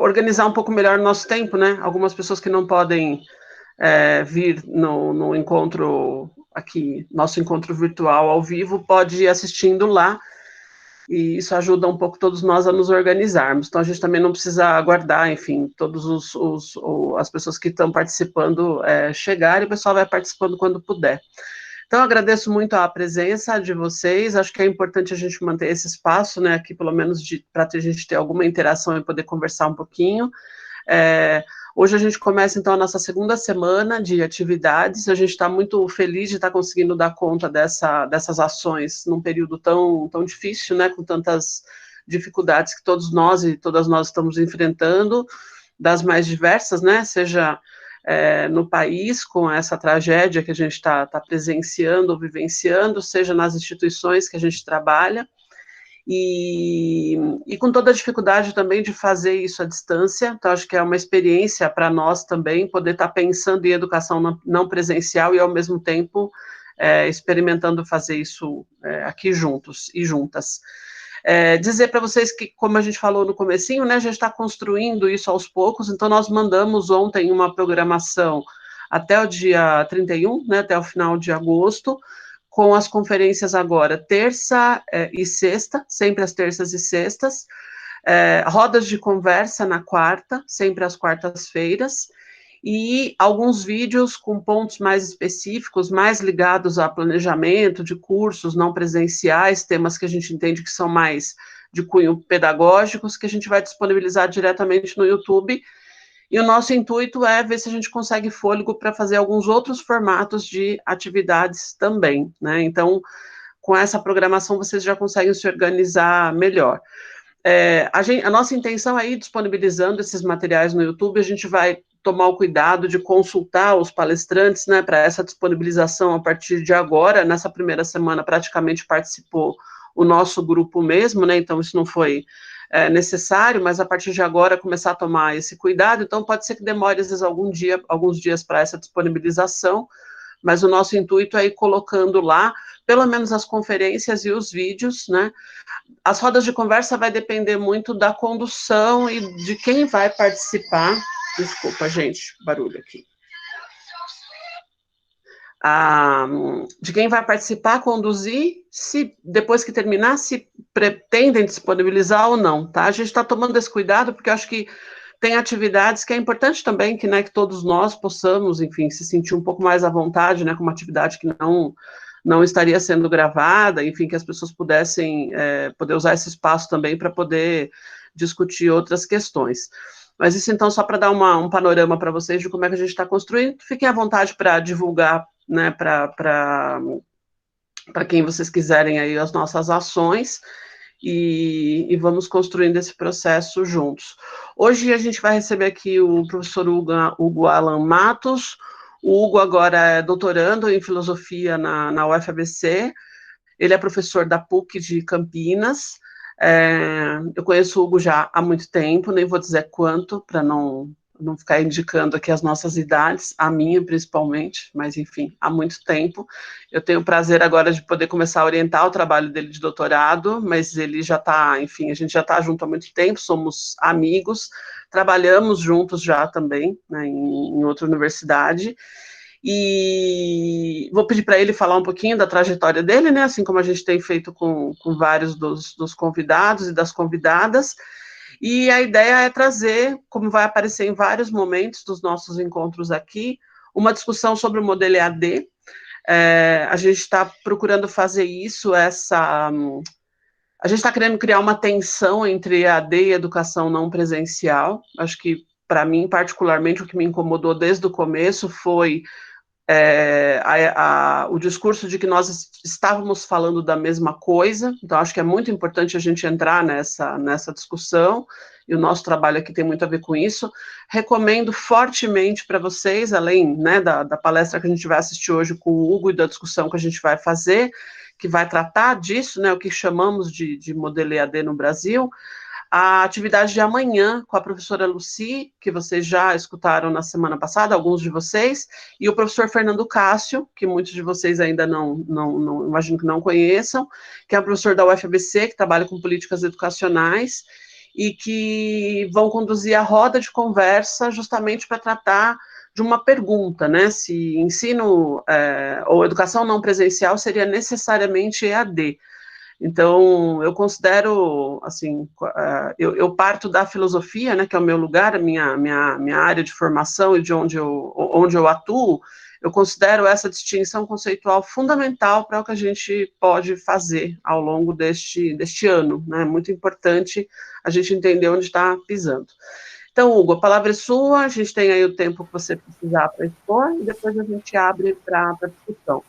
organizar um pouco melhor o nosso tempo, né? Algumas pessoas que não podem vir no encontro aqui, nosso encontro virtual ao vivo, pode ir assistindo lá, e isso ajuda um pouco todos nós a nos organizarmos. Então, a gente também não precisa aguardar, enfim, todas as pessoas que estão participando chegarem, o pessoal vai participando quando puder. Então, eu agradeço muito a presença de vocês, acho que é importante a gente manter esse espaço, né, aqui pelo menos para a gente ter alguma interação e poder conversar um pouquinho. Hoje a gente começa, então, a nossa segunda semana de atividades, a gente está muito feliz de estar conseguindo dar conta dessas ações num período tão difícil, né, com tantas dificuldades que todos nós e todas nós estamos enfrentando, das mais diversas, né, seja no país, com essa tragédia que a gente está presenciando ou vivenciando, seja nas instituições que a gente trabalha, e com toda a dificuldade também de fazer isso à distância. Então, acho que é uma experiência para nós também, poder estar pensando em educação não presencial e, ao mesmo tempo, experimentando fazer isso aqui juntos e juntas. Dizer para vocês que, como a gente falou no comecinho, né, a gente está construindo isso aos poucos, então nós mandamos ontem uma programação até o dia 31, né, até o final de agosto, com as conferências agora, terça e sexta, sempre às terças e sextas, rodas de conversa na quarta, sempre às quartas-feiras, e alguns vídeos com pontos mais específicos, mais ligados a planejamento de cursos não presenciais, temas que a gente entende que são mais de cunho pedagógicos, que a gente vai disponibilizar diretamente no YouTube. E o nosso intuito é ver se a gente consegue fôlego para fazer alguns outros formatos de atividades também, né? Então, com essa programação, vocês já conseguem se organizar melhor. A nossa intenção é ir disponibilizando esses materiais no YouTube, a gente vai tomar o cuidado de consultar os palestrantes, né, para essa disponibilização a partir de agora. Nessa primeira semana, praticamente participou o nosso grupo mesmo, né, então isso não foi necessário, mas a partir de agora começar a tomar esse cuidado. Então pode ser que demore, às vezes, alguns dias para essa disponibilização, mas o nosso intuito é ir colocando lá, pelo menos as conferências e os vídeos, né. As rodas de conversa vai depender muito da condução e de quem vai participar. Desculpa, gente, barulho aqui. De quem vai participar, conduzir, se depois que terminar, se pretendem disponibilizar ou não, tá? A gente está tomando esse cuidado, porque eu acho que tem atividades que é importante também que, né, que todos nós possamos, enfim, se sentir um pouco mais à vontade, né, com uma atividade que não estaria sendo gravada, enfim, que as pessoas pudessem poder usar esse espaço também para poder discutir outras questões. Mas isso, então, só para dar um panorama para vocês de como é que a gente está construindo. Fiquem à vontade para divulgar, né, para quem vocês quiserem aí as nossas ações, e vamos construindo esse processo juntos. Hoje a gente vai receber aqui o professor Hugo Alan Matos. O Hugo agora é doutorando em filosofia na UFABC, ele é professor da PUC de Campinas. Eu conheço o Hugo já há muito tempo, nem vou dizer quanto, para não ficar indicando aqui as nossas idades, a minha principalmente, mas enfim, há muito tempo. Eu tenho o prazer agora de poder começar a orientar o trabalho dele de doutorado, mas ele já está, enfim, a gente já está junto há muito tempo, somos amigos, trabalhamos juntos já também, né, em outra universidade. E vou pedir para ele falar um pouquinho da trajetória dele, né, assim como a gente tem feito com vários dos convidados e das convidadas. E a ideia é trazer, como vai aparecer em vários momentos dos nossos encontros aqui, uma discussão sobre o modelo EAD. A gente está procurando fazer isso, a gente está querendo criar uma tensão entre EAD e educação não presencial. Acho que, para mim, particularmente, o que me incomodou desde o começo foi o discurso de que nós estávamos falando da mesma coisa. Então, acho que é muito importante a gente entrar nessa discussão, e o nosso trabalho aqui tem muito a ver com isso. Recomendo fortemente para vocês, além, né, da palestra que a gente vai assistir hoje com o Hugo e da discussão que a gente vai fazer, que vai tratar disso, né, o que chamamos de modelo EAD no Brasil, a atividade de amanhã com a professora Lucy, que vocês já escutaram na semana passada, alguns de vocês, e o professor Fernando Cássio, que muitos de vocês ainda não imagino que não conheçam, que é um professor da UFABC, que trabalha com políticas educacionais, e que vão conduzir a roda de conversa justamente para tratar de uma pergunta, né, se ensino ou educação não presencial seria necessariamente EAD. Então, eu considero, assim, eu parto da filosofia, né, que é o meu lugar, a minha área de formação e de onde eu atuo, eu considero essa distinção conceitual fundamental para o que a gente pode fazer ao longo deste ano, né, é muito importante a gente entender onde está pisando. Então, Hugo, a palavra é sua, a gente tem aí o tempo que você precisar para expor, e depois a gente abre para discussão.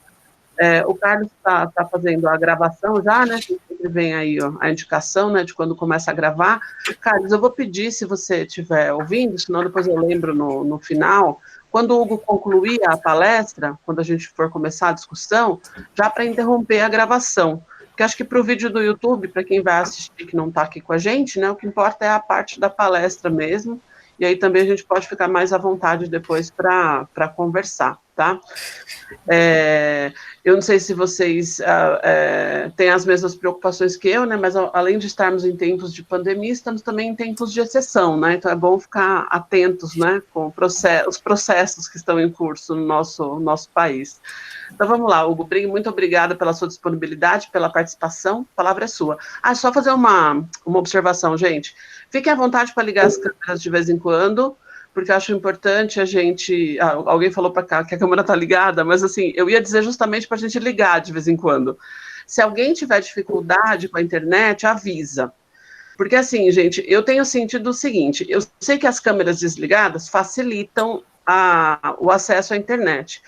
O Carlos está fazendo a gravação já, né? Sempre vem aí ó, a indicação, né, de quando começa a gravar. Carlos, eu vou pedir, se você estiver ouvindo, senão depois eu lembro no final, quando o Hugo concluir a palestra, quando a gente for começar a discussão, já para interromper a gravação. Porque acho que para o vídeo do YouTube, para quem vai assistir que não está aqui com a gente, né, o que importa é a parte da palestra mesmo, e aí também a gente pode ficar mais à vontade depois para conversar, tá? Eu não sei se vocês têm as mesmas preocupações que eu, né, mas além de estarmos em tempos de pandemia, estamos também em tempos de exceção, né, então é bom ficar atentos, né, com os processos que estão em curso no nosso país. Então vamos lá, Hugo, muito obrigada pela sua disponibilidade, pela participação, a palavra é sua. Só fazer uma observação, gente, fiquem à vontade para ligar as câmeras de vez em quando, porque eu acho importante a gente... alguém falou para cá que a câmera está ligada, mas assim, eu ia dizer justamente para a gente ligar de vez em quando. Se alguém tiver dificuldade com a internet, avisa. Porque assim, gente, eu tenho sentido o seguinte, eu sei que as câmeras desligadas facilitam o acesso à internet,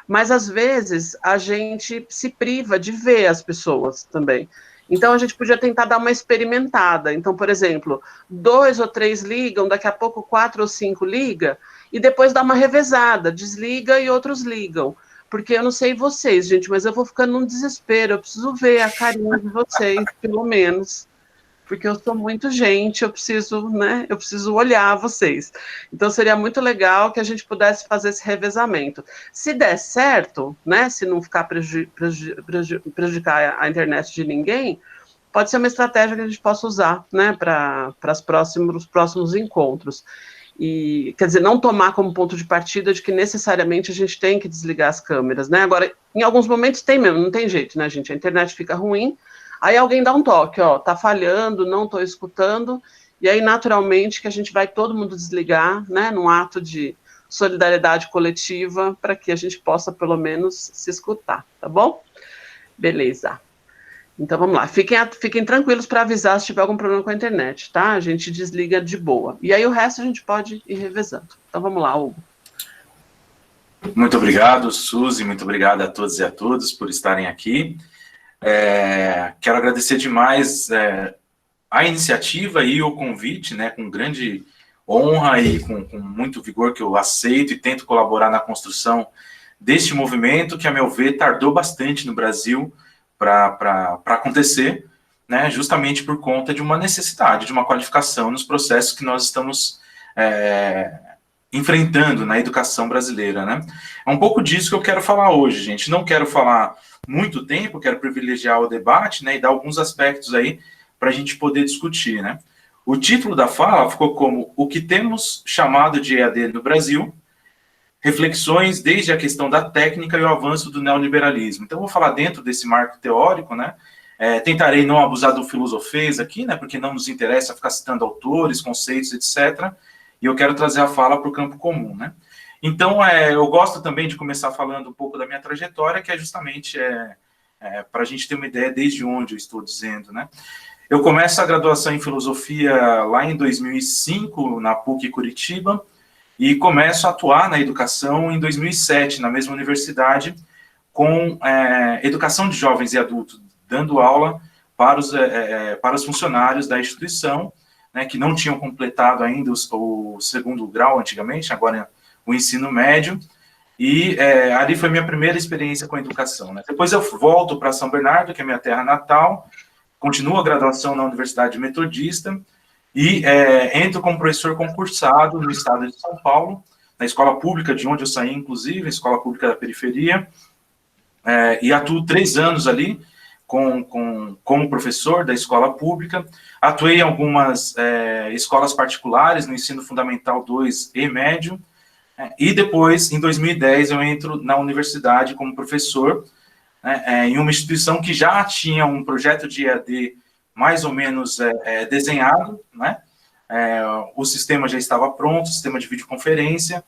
mas às vezes a gente se priva de ver as pessoas também. Então, a gente podia tentar dar uma experimentada. Então, por exemplo, 2 ou 3 ligam, daqui a pouco 4 ou 5 liga, e depois dá uma revezada, desliga e outros ligam. Porque eu não sei vocês, gente, mas eu vou ficando num desespero, eu preciso ver a carinha de vocês, pelo menos. Porque eu sou muito gente, eu preciso olhar vocês. Então, seria muito legal que a gente pudesse fazer esse revezamento. Se der certo, né, se não ficar prejudicar a internet de ninguém, pode ser uma estratégia que a gente possa usar, né, para os próximos encontros. E, quer dizer, não tomar como ponto de partida de que necessariamente a gente tem que desligar as câmeras, né? Agora, em alguns momentos tem mesmo, não tem jeito, né, gente? A internet fica ruim, aí alguém dá um toque, ó, tá falhando, não estou escutando, e aí, naturalmente, que a gente vai todo mundo desligar, né, num ato de solidariedade coletiva, para que a gente possa, pelo menos, se escutar, tá bom? Beleza. Então, vamos lá. Fiquem tranquilos para avisar se tiver algum problema com a internet, tá? A gente desliga de boa. E aí, o resto a gente pode ir revezando. Então, vamos lá, Hugo. Muito obrigado, Suzy. Muito obrigado a todos e a todas por estarem aqui. Quero agradecer demais a iniciativa e o convite, né, com grande honra e com muito vigor que eu aceito e tento colaborar na construção deste movimento que, a meu ver, tardou bastante no Brasil para acontecer, né, justamente por conta de uma necessidade, de uma qualificação nos processos que nós estamos enfrentando na educação brasileira, né? É um pouco disso que eu quero falar hoje, gente. Não quero falar muito tempo, quero privilegiar o debate, né, e dar alguns aspectos aí para a gente poder discutir, né? O título da fala ficou como O que temos chamado de EAD no Brasil, reflexões desde a questão da técnica e o avanço do neoliberalismo. Então, eu vou falar dentro desse marco teórico, né? Tentarei não abusar do filosofês aqui, né? Porque não nos interessa ficar citando autores, conceitos, etc., e eu quero trazer a fala para o campo comum, né? Então, eu gosto também de começar falando um pouco da minha trajetória, que é justamente para a gente ter uma ideia desde onde eu estou dizendo, né? Eu começo a graduação em filosofia lá em 2005, na PUC Curitiba, e começo a atuar na educação em 2007, na mesma universidade, com educação de jovens e adultos, dando aula para os funcionários da instituição, né, que não tinham completado ainda o segundo grau antigamente, agora o ensino médio, e ali foi minha primeira experiência com a educação, né? Depois eu volto para São Bernardo, que é minha terra natal, continuo a graduação na Universidade Metodista, e entro como professor concursado no estado de São Paulo, na escola pública de onde eu saí, inclusive, a escola pública da periferia, e atuo 3 anos ali, como professor da escola pública, atuei em algumas escolas particulares, no ensino fundamental 2 e médio, e depois, em 2010, eu entro na universidade como professor, em uma instituição que já tinha um projeto de EAD mais ou menos desenhado, né? O sistema já estava pronto, o sistema de videoconferência,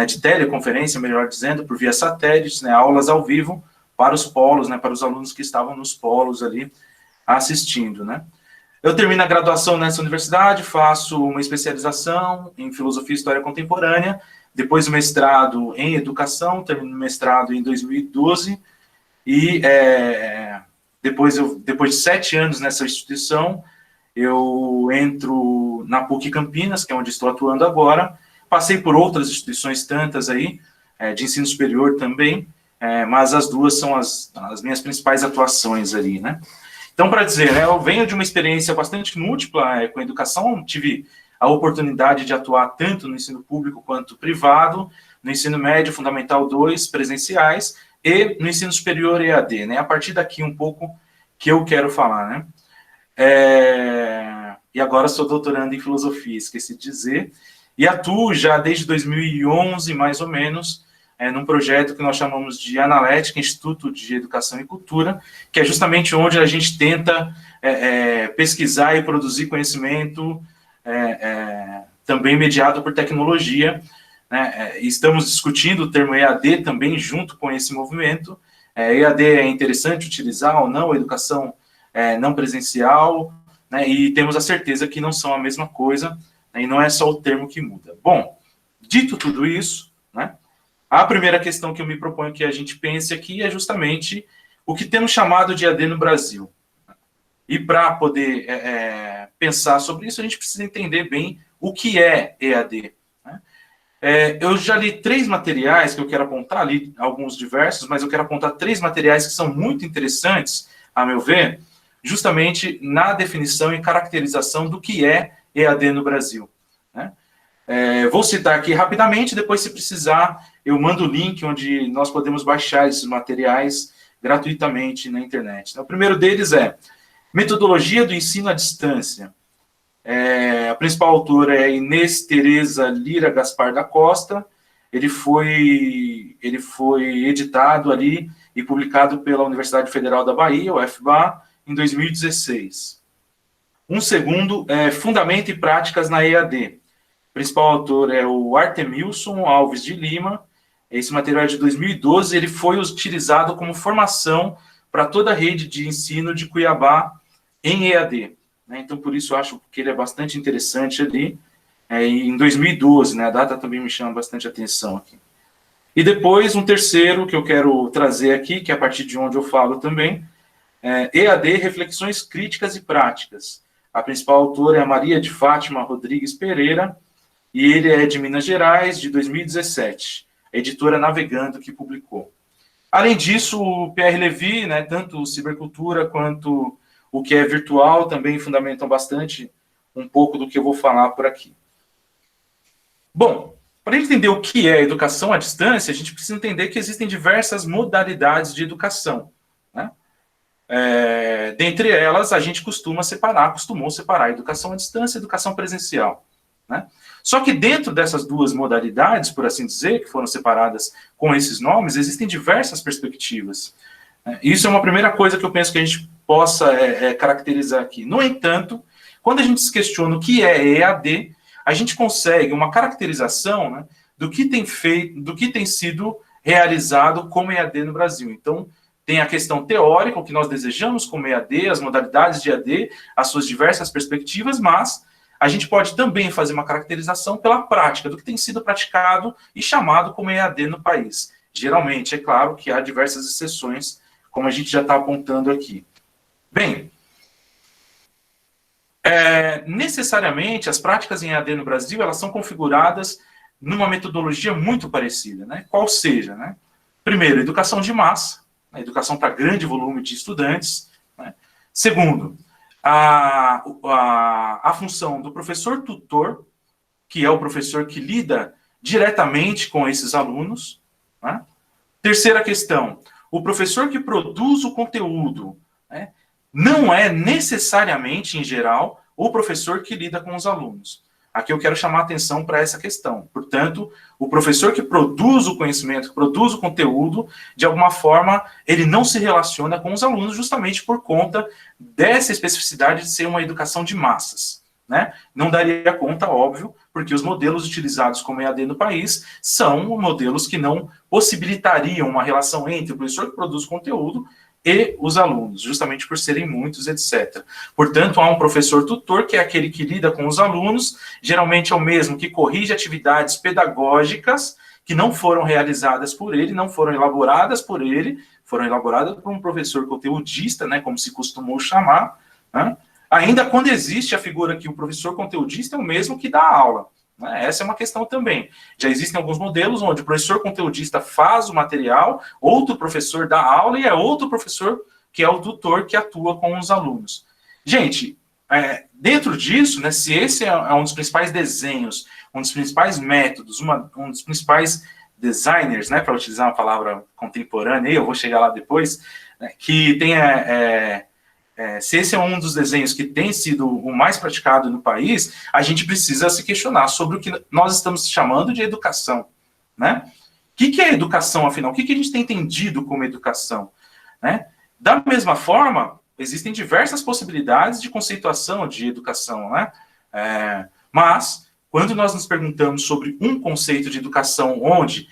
de teleconferência, melhor dizendo, por via satélite, né, aulas ao vivo para os polos, né, para os alunos que estavam nos polos ali assistindo, né. Eu termino a graduação nessa universidade, faço uma especialização em Filosofia e História Contemporânea, depois o mestrado em Educação, termino o mestrado em 2012, e depois de 7 anos nessa instituição, eu entro na PUC Campinas, que é onde estou atuando agora, passei por outras instituições tantas aí, de ensino superior também, mas as duas são as minhas principais atuações ali, né. Então, para dizer, né, eu venho de uma experiência bastante múltipla com a educação, tive a oportunidade de atuar tanto no ensino público quanto privado, no ensino médio, fundamental 2, presenciais, e no ensino superior EAD, né, a partir daqui um pouco que eu quero falar, né. E agora sou doutorando em filosofia, esqueci de dizer, e atuo já desde 2011, mais ou menos, num projeto que nós chamamos de Analética, Instituto de Educação e Cultura, que é justamente onde a gente tenta pesquisar e produzir conhecimento também mediado por tecnologia, né? Estamos discutindo o termo EAD também junto com esse movimento. EAD é interessante utilizar ou não, educação não presencial, né? E temos a certeza que não são a mesma coisa, né? E não é só o termo que muda. Bom, dito tudo isso, né? A primeira questão que eu me proponho que a gente pense aqui é justamente o que temos chamado de EAD no Brasil. E para poder pensar sobre isso, a gente precisa entender bem o que é EAD. Né? Eu já li 3 materiais que eu quero apontar, li alguns diversos, mas eu quero apontar 3 materiais que são muito interessantes, a meu ver, justamente na definição e caracterização do que é EAD no Brasil. Né? Vou citar aqui rapidamente, depois, se precisar, eu mando o link onde nós podemos baixar esses materiais gratuitamente na internet. O primeiro deles é Metodologia do Ensino à Distância. A principal autora é Inês Tereza Lira Gaspar da Costa. Ele foi editado ali e publicado pela Universidade Federal da Bahia, UFBA, em 2016. Um segundo é Fundamento e Práticas na EAD. O principal autor é o Artemilson Alves de Lima. Esse material é de 2012, ele foi utilizado como formação para toda a rede de ensino de Cuiabá em EAD. Né? Então, por isso, eu acho que ele é bastante interessante ali, em 2012, né? A data também me chama bastante atenção aqui. E depois, um terceiro que eu quero trazer aqui, que é a partir de onde eu falo também, EAD, Reflexões Críticas e Práticas. A principal autora é a Maria de Fátima Rodrigues Pereira, e ele é de Minas Gerais, de 2017. A editora Navegando que publicou. Além disso, o Pierre Levy, né, tanto o Cibercultura quanto o que é virtual, também fundamentam bastante um pouco do que eu vou falar por aqui. Bom, para entender o que é educação à distância, a gente precisa entender que existem diversas modalidades de educação. Né? Dentre elas, a gente costumou separar a educação à distância e a educação presencial. Né? Só que dentro dessas duas modalidades, por assim dizer, que foram separadas com esses nomes, existem diversas perspectivas. Isso é uma primeira coisa que eu penso que a gente possa caracterizar aqui. No entanto, quando a gente se questiona o que é EAD, a gente consegue uma caracterização, né, do que tem sido realizado como EAD no Brasil. Então, tem a questão teórica, o que nós desejamos como EAD, as modalidades de EAD, as suas diversas perspectivas, mas a gente pode também fazer uma caracterização pela prática, do que tem sido praticado e chamado como EAD no país. Geralmente, é claro que há diversas exceções, como a gente já está apontando aqui. Bem, necessariamente, as práticas em EAD no Brasil, elas são configuradas numa metodologia muito parecida, né? Qual seja, né? Primeiro, educação de massa, né? Educação para grande volume de estudantes. Né? Segundo, a função do professor tutor, que é o professor que lida diretamente com esses alunos. Né? Terceira questão, o professor que produz o conteúdo, né? Não é necessariamente, em geral, o professor que lida com os alunos. Aqui eu quero chamar a atenção para essa questão. Portanto, o professor que produz o conhecimento, que produz o conteúdo, de alguma forma, ele não se relaciona com os alunos justamente por conta dessa especificidade de ser uma educação de massas, né? Não daria conta, óbvio, porque os modelos utilizados como EAD no país são modelos que não possibilitariam uma relação entre o professor que produz o conteúdo e os alunos, justamente por serem muitos, etc. Portanto, há um professor tutor, que é aquele que lida com os alunos, geralmente é o mesmo que corrige atividades pedagógicas que não foram realizadas por ele, não foram elaboradas por ele, foram elaboradas por um professor conteudista, né, como se costumou chamar, né? Ainda quando existe a figura que o professor conteudista é o mesmo que dá aula. Essa é uma questão também. Já existem alguns modelos onde o professor conteudista faz o material, outro professor dá aula e é outro professor que é o tutor que atua com os alunos. Gente, dentro disso, né, se esse é um dos principais desenhos, um dos principais métodos, um dos principais designers, né, para utilizar uma palavra contemporânea, eu vou chegar lá depois, né, que tem se esse é um dos desenhos que tem sido o mais praticado no país, a gente precisa se questionar sobre o que nós estamos chamando de educação, né? O que é educação, afinal? O que a gente tem entendido como educação, né? Da mesma forma, existem diversas possibilidades de conceituação de educação, né? Mas, quando nós nos perguntamos sobre um conceito de educação onde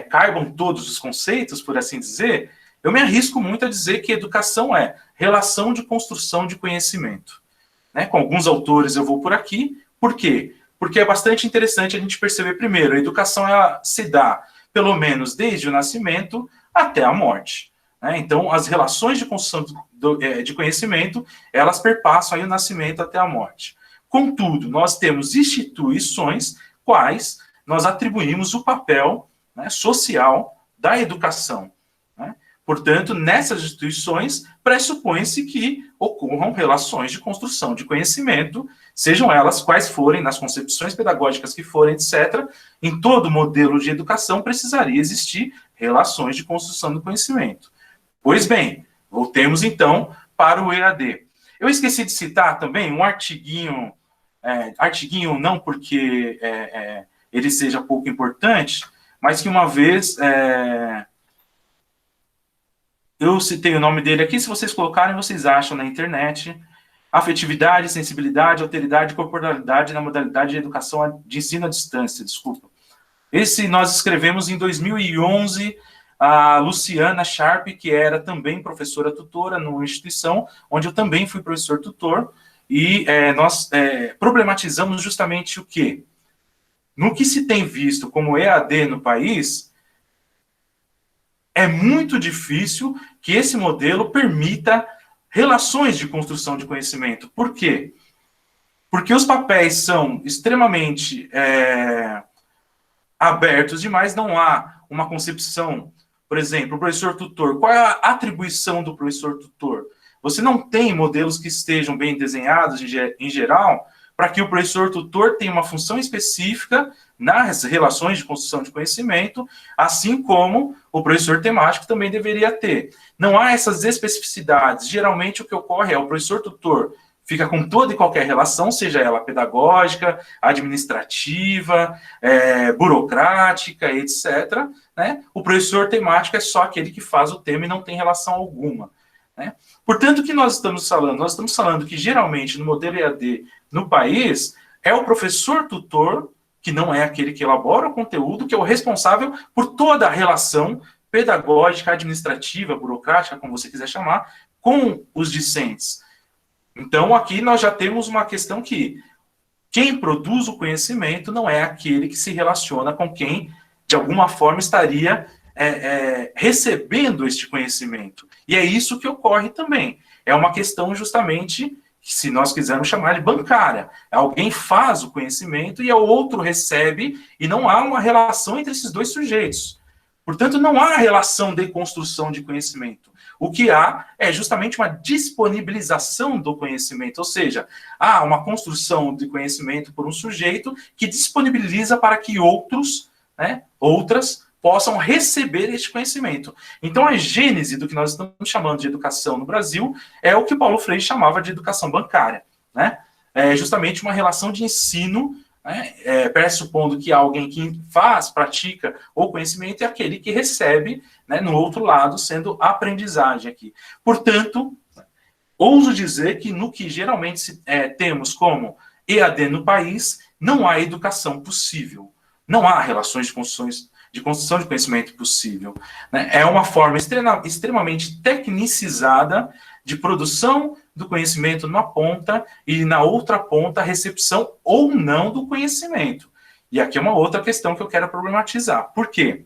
caibam todos os conceitos, por assim dizer, eu me arrisco muito a dizer que educação é relação de construção de conhecimento. Né? Com alguns autores eu vou por aqui. Por quê? Porque é bastante interessante a gente perceber, primeiro, a educação ela se dá, pelo menos desde o nascimento até a morte. Né? Então, as relações de construção de conhecimento, elas perpassam aí o nascimento até a morte. Contudo, nós temos instituições quais nós atribuímos o papel, né, social da educação. Né? Portanto, nessas instituições, pressupõe-se que ocorram relações de construção de conhecimento, sejam elas quais forem, nas concepções pedagógicas que forem, etc. Em todo modelo de educação precisaria existir relações de construção do conhecimento. Pois bem, voltemos então para o EAD. Eu esqueci de citar também um artiguinho, artiguinho não porque ele seja pouco importante, mas que uma vez... eu citei o nome dele aqui, se vocês colocarem, vocês acham na internet. Afetividade, sensibilidade, alteridade e corporalidade na modalidade de educação de ensino à distância, desculpa. Esse nós escrevemos em 2011, a Luciana Sharp, que era também professora tutora numa instituição, onde eu também fui professor tutor, e nós problematizamos justamente o quê? No que se tem visto como EAD no país, é muito difícil que esse modelo permita relações de construção de conhecimento. Por quê? Porque os papéis são extremamente abertos demais, não há uma concepção. Por exemplo, o professor tutor, qual é a atribuição do professor tutor? Você não tem modelos que estejam bem desenhados, em geral, para que o professor tutor tenha uma função específica nas relações de construção de conhecimento, assim como o professor temático também deveria ter. Não há essas especificidades. Geralmente o que ocorre é o professor tutor fica com toda e qualquer relação, seja ela pedagógica, administrativa, burocrática, etc. Né? O professor temático é só aquele que faz o tema e não tem relação alguma. Né? Portanto, o que nós estamos falando? Nós estamos falando que, geralmente, no modelo EAD no país, é o professor tutor, que não é aquele que elabora o conteúdo, que é o responsável por toda a relação pedagógica, administrativa, burocrática, como você quiser chamar, com os discentes. Então, aqui nós já temos uma questão que quem produz o conhecimento não é aquele que se relaciona com quem, de alguma forma, estaria recebendo este conhecimento. E é isso que ocorre também. É uma questão justamente, se nós quisermos chamar de bancária. Alguém faz o conhecimento e o outro recebe, e não há uma relação entre esses dois sujeitos. Portanto, não há relação de construção de conhecimento. O que há é justamente uma disponibilização do conhecimento, ou seja, há uma construção de conhecimento por um sujeito que disponibiliza para que outras possam receber este conhecimento. Então, a gênese do que nós estamos chamando de educação no Brasil é o que Paulo Freire chamava de educação bancária, né? É justamente uma relação de ensino, né? Pressupondo que alguém que faz, pratica o conhecimento é aquele que recebe, né, no outro lado, sendo aprendizagem aqui. Portanto, ouso dizer que no que geralmente temos como EAD no país, não há educação possível. Não há relações de construção de conhecimento possível, né? É uma forma extremamente tecnicizada de produção do conhecimento numa ponta e na outra ponta a recepção ou não do conhecimento. E aqui é uma outra questão que eu quero problematizar. Por quê?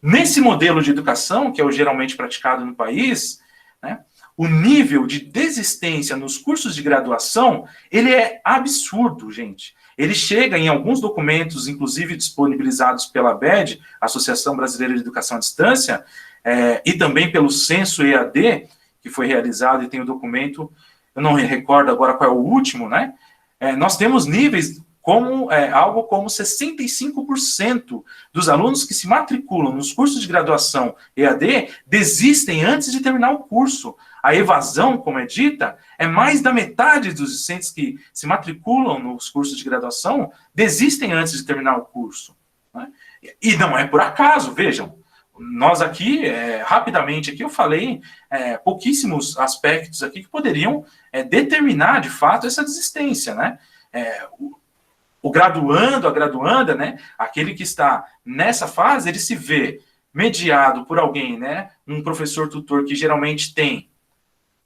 Nesse modelo de educação, que é o geralmente praticado no país, né, o nível de desistência nos cursos de graduação, ele é absurdo, gente. Ele chega em alguns documentos, inclusive disponibilizados pela ABED, Associação Brasileira de Educação à Distância, e também pelo Censo EAD, que foi realizado e tem o documento, eu não recordo agora qual é o último, né? Nós temos níveis como algo como 65% dos alunos que se matriculam nos cursos de graduação EAD desistem antes de terminar o curso. A evasão, como é dita, é mais da metade dos discentes que se matriculam nos cursos de graduação desistem antes de terminar o curso, né? E não é por acaso, vejam. Nós aqui, rapidamente, aqui eu falei pouquíssimos aspectos aqui que poderiam determinar, de fato, essa desistência, né? O graduando, a graduanda, né? Aquele que está nessa fase, ele se vê mediado por alguém, né? Um professor tutor que geralmente tem,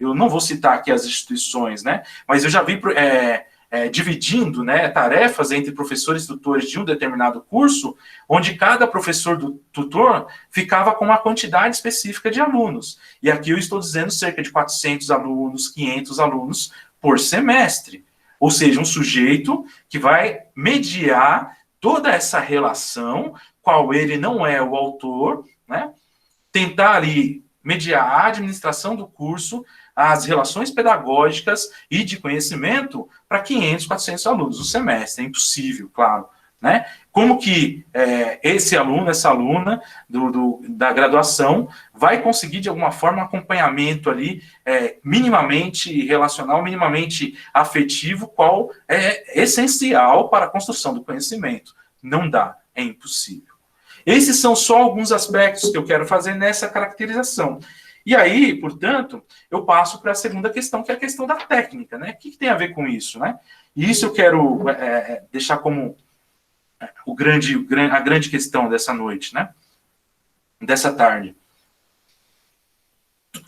eu não vou citar aqui as instituições, né? Mas eu já vi dividindo, né, tarefas entre professores tutores de um determinado curso, onde cada professor tutor ficava com uma quantidade específica de alunos. E aqui eu estou dizendo cerca de 400 alunos, 500 alunos por semestre. Ou seja, um sujeito que vai mediar toda essa relação, qual ele não é o autor, né? Tentar ali mediar a administração do curso, as relações pedagógicas e de conhecimento para 500, 400 alunos no semestre. É impossível, claro, né? Como que esse aluno, essa aluna da graduação vai conseguir, de alguma forma, um acompanhamento ali minimamente relacional, minimamente afetivo, qual é essencial para a construção do conhecimento? Não dá, é impossível. Esses são só alguns aspectos que eu quero fazer nessa caracterização. E aí, portanto, eu passo para a segunda questão, que é a questão da técnica, né? O que tem a ver com isso, né? E isso eu quero deixar como a grande questão dessa noite, né? Dessa tarde.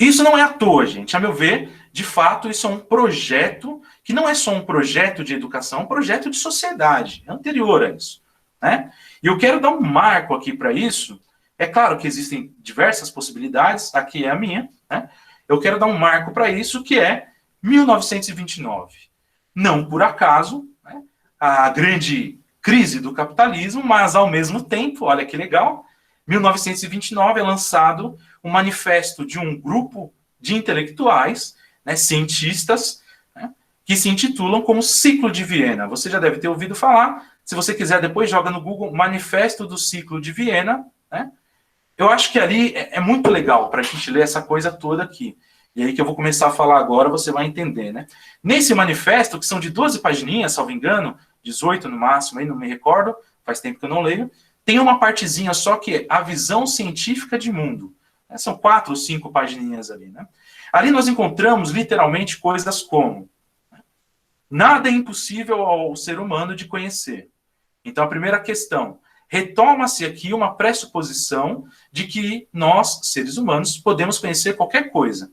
Isso não é à toa, gente. A meu ver, de fato, isso é um projeto que não é só um projeto de educação, é um projeto de sociedade, é anterior a isso, né? E eu quero dar um marco aqui para isso. É claro que existem diversas possibilidades, aqui é a minha, né? Eu quero dar um marco para isso, que é 1929. Não por acaso, né, a grande crise do capitalismo, mas ao mesmo tempo, olha que legal, 1929 é lançado um manifesto de um grupo de intelectuais, né, cientistas, né, que se intitulam como Ciclo de Viena. Você já deve ter ouvido falar, se você quiser depois joga no Google Manifesto do Ciclo de Viena, né? Eu acho que ali é muito legal para a gente ler essa coisa toda aqui. E aí que eu vou começar a falar agora, você vai entender, né? Nesse manifesto, que são de 12 pagininhas, salvo engano, 18 no máximo, aí não me recordo, faz tempo que eu não leio, tem uma partezinha só que é a visão científica de mundo. São 4 ou 5 pagininhas ali, né? Ali nós encontramos, literalmente, coisas como: nada é impossível ao ser humano de conhecer. Então, a primeira questão: retoma-se aqui uma pressuposição de que nós, seres humanos, podemos conhecer qualquer coisa.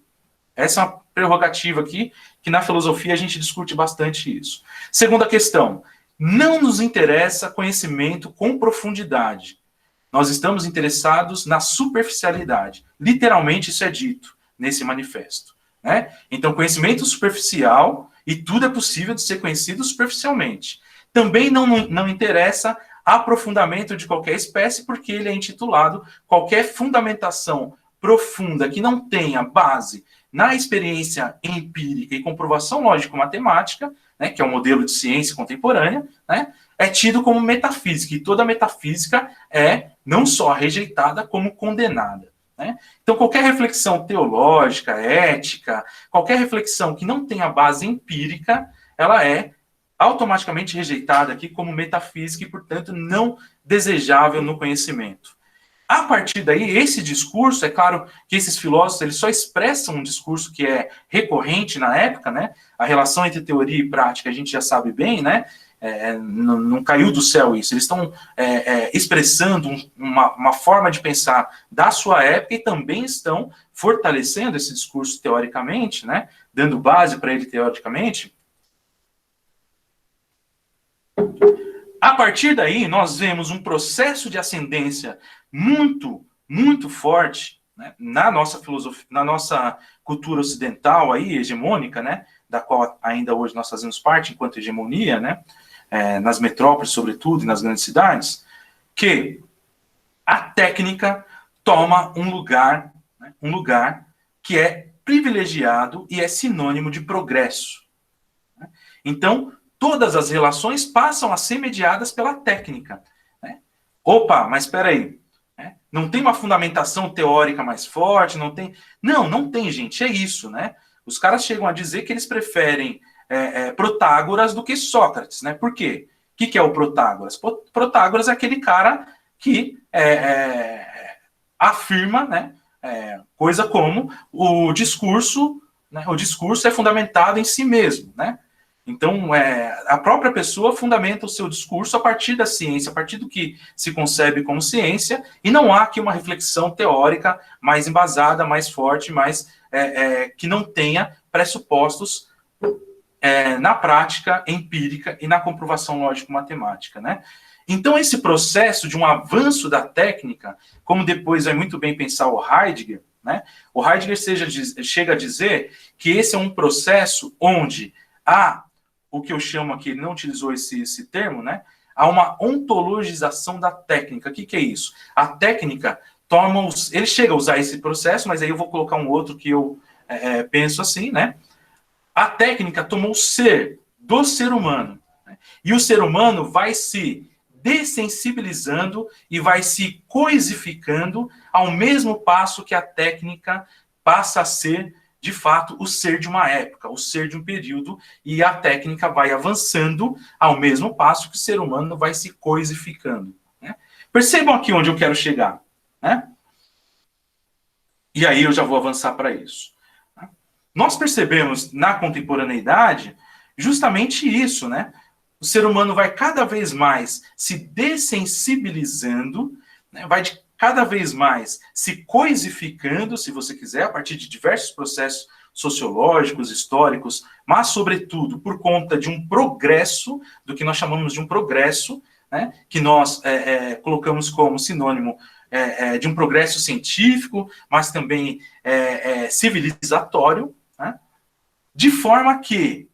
Essa é uma prerrogativa aqui, que na filosofia a gente discute bastante isso. Segunda questão: não nos interessa conhecimento com profundidade. Nós estamos interessados na superficialidade. Literalmente isso é dito nesse manifesto, né? Então, conhecimento superficial, e tudo é possível de ser conhecido superficialmente. Também não interessa aprofundamento de qualquer espécie, porque ele é intitulado qualquer fundamentação profunda que não tenha base na experiência empírica e comprovação lógico-matemática né, que é um modelo de ciência contemporânea, né, é tido como metafísica, e toda metafísica é não só rejeitada, como condenada. Né? Então, qualquer reflexão teológica, ética, qualquer reflexão que não tenha base empírica, ela é automaticamente rejeitada aqui como metafísica e, portanto, não desejável no conhecimento. A partir daí, esse discurso, é claro que esses filósofos eles só expressam um discurso que é recorrente na época, né? A relação entre teoria e prática a gente já sabe bem, né? Não caiu do céu isso. Eles estão expressando uma forma de pensar da sua época e também estão fortalecendo esse discurso teoricamente, né? Dando base para ele teoricamente. A partir daí, nós vemos um processo de ascendência muito, muito forte, né, na nossa filosofia, na nossa cultura ocidental aí, hegemônica, né, da qual ainda hoje nós fazemos parte enquanto hegemonia, né, nas metrópoles, sobretudo, e nas grandes cidades, que a técnica toma um lugar, né, um lugar que é privilegiado e é sinônimo de progresso. Né? Então, todas as relações passam a ser mediadas pela técnica. Né? Opa, mas espera aí. Né? Não tem uma fundamentação teórica mais forte, não tem... Não tem, gente, é isso, né? Os caras chegam a dizer que eles preferem Protágoras do que Sócrates, né? Por quê? O que é o Protágoras? Protágoras é aquele cara que afirma, né, coisa como o discurso, né, o discurso é fundamentado em si mesmo, né? Então, a própria pessoa fundamenta o seu discurso a partir da ciência, a partir do que se concebe como ciência, e não há aqui uma reflexão teórica mais embasada, mais forte, mais que não tenha pressupostos na prática empírica e na comprovação lógico-matemática, né? Então, esse processo de um avanço da técnica, como depois vai muito bem pensar o Heidegger, né? O Heidegger chega a dizer que esse é um processo onde há o que eu chamo aqui, ele não utilizou esse termo, né? Há uma ontologização da técnica. O que é isso? A técnica toma ele chega a usar esse processo, mas aí eu vou colocar um outro que eu penso assim, né? A técnica tomou o ser do ser humano. Né? E o ser humano vai se dessensibilizando e vai se coisificando ao mesmo passo que a técnica passa a ser, de fato, o ser de uma época, o ser de um período, e a técnica vai avançando ao mesmo passo que o ser humano vai se coisificando. Né? Percebam aqui onde eu quero chegar. Né? E aí eu já vou avançar para isso. Nós percebemos na contemporaneidade justamente isso, né? O ser humano vai cada vez mais se dessensibilizando, né? Vai cada vez mais se coisificando, se você quiser, a partir de diversos processos sociológicos, históricos, mas, sobretudo, por conta de um progresso, do que nós chamamos de um progresso, né? Que nós colocamos como sinônimo de um progresso científico, mas também civilizatório, né? De forma que,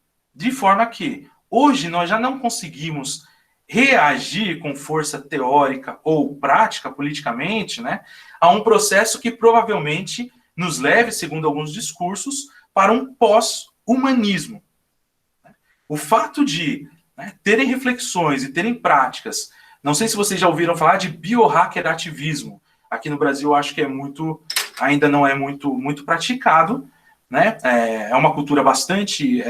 hoje nós já não conseguimos reagir com força teórica ou prática, politicamente, né, a um processo que provavelmente nos leve, segundo alguns discursos, para um pós-humanismo. O fato de terem reflexões e terem práticas, não sei se vocês já ouviram falar de biohackerativismo. Aqui no Brasil, eu acho que ainda não é muito praticado, né? É uma cultura bastante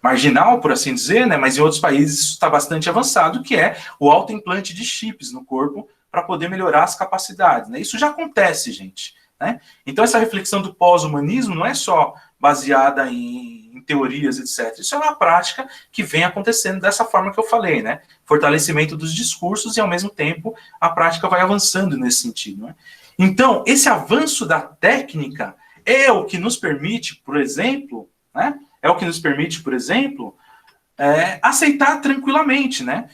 marginal, por assim dizer, né? Mas em outros países isso está bastante avançado, que é o autoimplante de chips no corpo para poder melhorar as capacidades. Né? Isso já acontece, gente. Né? Então essa reflexão do pós-humanismo não é só baseada em teorias, etc. Isso é uma prática que vem acontecendo dessa forma que eu falei, né? Fortalecimento dos discursos e, ao mesmo tempo, a prática vai avançando nesse sentido. Né? Então, esse avanço da técnica é o que nos permite, por exemplo, né? Aceitar tranquilamente, né?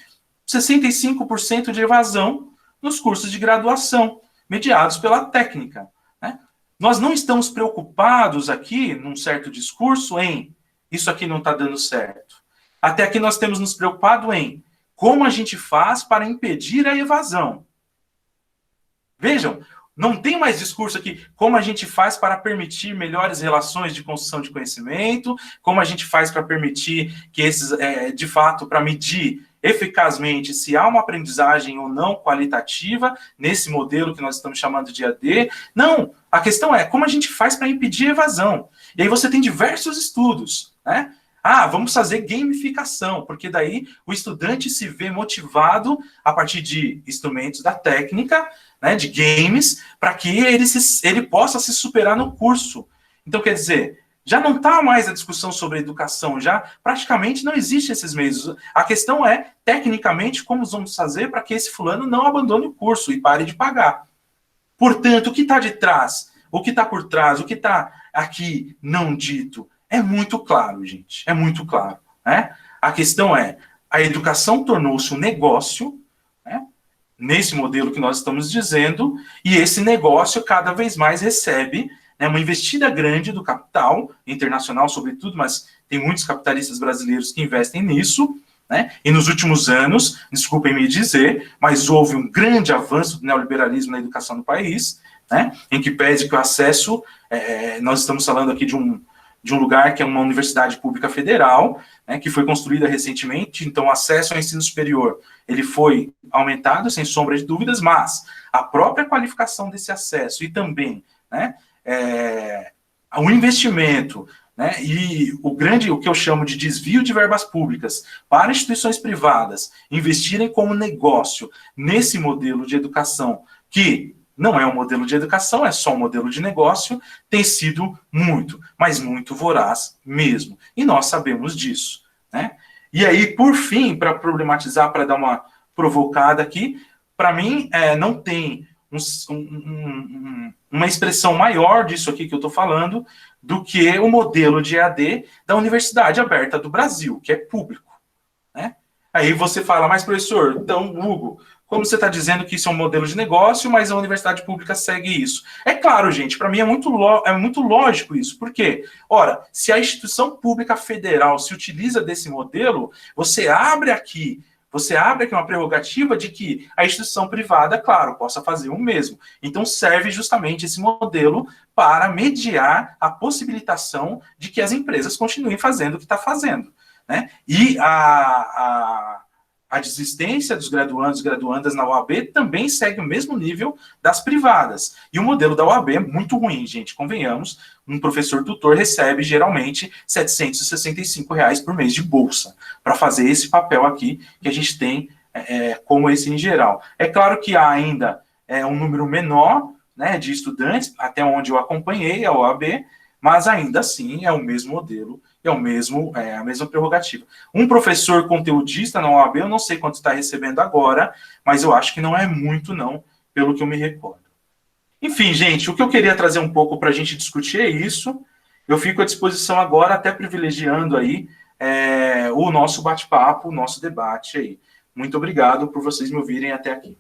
65% de evasão nos cursos de graduação, mediados pela técnica. Né? Nós não estamos preocupados aqui, num certo discurso, em isso aqui não está dando certo. Até aqui nós temos nos preocupado em como a gente faz para impedir a evasão. Vejam, Não tem mais discurso aqui, como a gente faz para permitir melhores relações de construção de conhecimento, como a gente faz para permitir que esses, de fato, para medir eficazmente se há uma aprendizagem ou não qualitativa nesse modelo que nós estamos chamando de AD. Não, a questão é como a gente faz para impedir evasão. E aí você tem diversos estudos, né? Ah, vamos fazer gamificação, porque daí o estudante se vê motivado a partir de instrumentos da técnica, né, de games, para que ele possa se superar no curso. Então, quer dizer, já não está mais a discussão sobre educação, já praticamente não existe esses meios. A questão é, tecnicamente, como vamos fazer para que esse fulano não abandone o curso e pare de pagar. Portanto, o que está de trás, o que está por trás, o que está aqui não dito, é muito claro, gente, é muito claro, né? A questão é, a educação tornou-se um negócio, né, nesse modelo que nós estamos dizendo, e esse negócio cada vez mais recebe, né, uma investida grande do capital internacional, sobretudo, mas tem muitos capitalistas brasileiros que investem nisso, né? E nos últimos anos, desculpem me dizer, mas houve um grande avanço do neoliberalismo na educação no país, né, em que pese que o acesso, nós estamos falando aqui de um lugar que é uma universidade pública federal, né, que foi construída recentemente, então o acesso ao ensino superior ele foi aumentado, sem sombra de dúvidas, mas a própria qualificação desse acesso e também, né, o investimento, né, e o que eu chamo de desvio de verbas públicas para instituições privadas investirem como negócio nesse modelo de educação que não é um modelo de educação, é só um modelo de negócio, tem sido muito, mas muito voraz mesmo. E nós sabemos disso, né? E aí, por fim, para problematizar, para dar uma provocada aqui, para mim, não tem uma expressão maior disso aqui que eu estou falando do que o modelo de EAD da Universidade Aberta do Brasil, que é público, né? Aí você fala, mas professor, então, Hugo, como você está dizendo que isso é um modelo de negócio, mas a universidade pública segue isso? É claro, gente, para mim é muito lógico isso. Por quê? Ora, se a instituição pública federal se utiliza desse modelo, você abre aqui uma prerrogativa de que a instituição privada, claro, possa fazer o mesmo. Então, serve justamente esse modelo para mediar a possibilitação de que as empresas continuem fazendo o que está fazendo, né? E a desistência dos graduandos e graduandas na UAB também segue o mesmo nível das privadas. E o modelo da UAB é muito ruim, gente, convenhamos. Um professor tutor recebe, geralmente, R$ 765 por mês de bolsa para fazer esse papel aqui que a gente tem como esse em geral. É claro que há ainda um número menor, né, de estudantes, até onde eu acompanhei a UAB, mas ainda assim é o mesmo modelo, é a mesma prerrogativa. Um professor conteudista na UAB, eu não sei quanto está recebendo agora, mas eu acho que não é muito, não, pelo que eu me recordo. Enfim, gente, o que eu queria trazer um pouco para a gente discutir é isso. Eu fico à disposição agora, até privilegiando aí o nosso bate-papo, o nosso debate aí. Muito obrigado por vocês me ouvirem até aqui.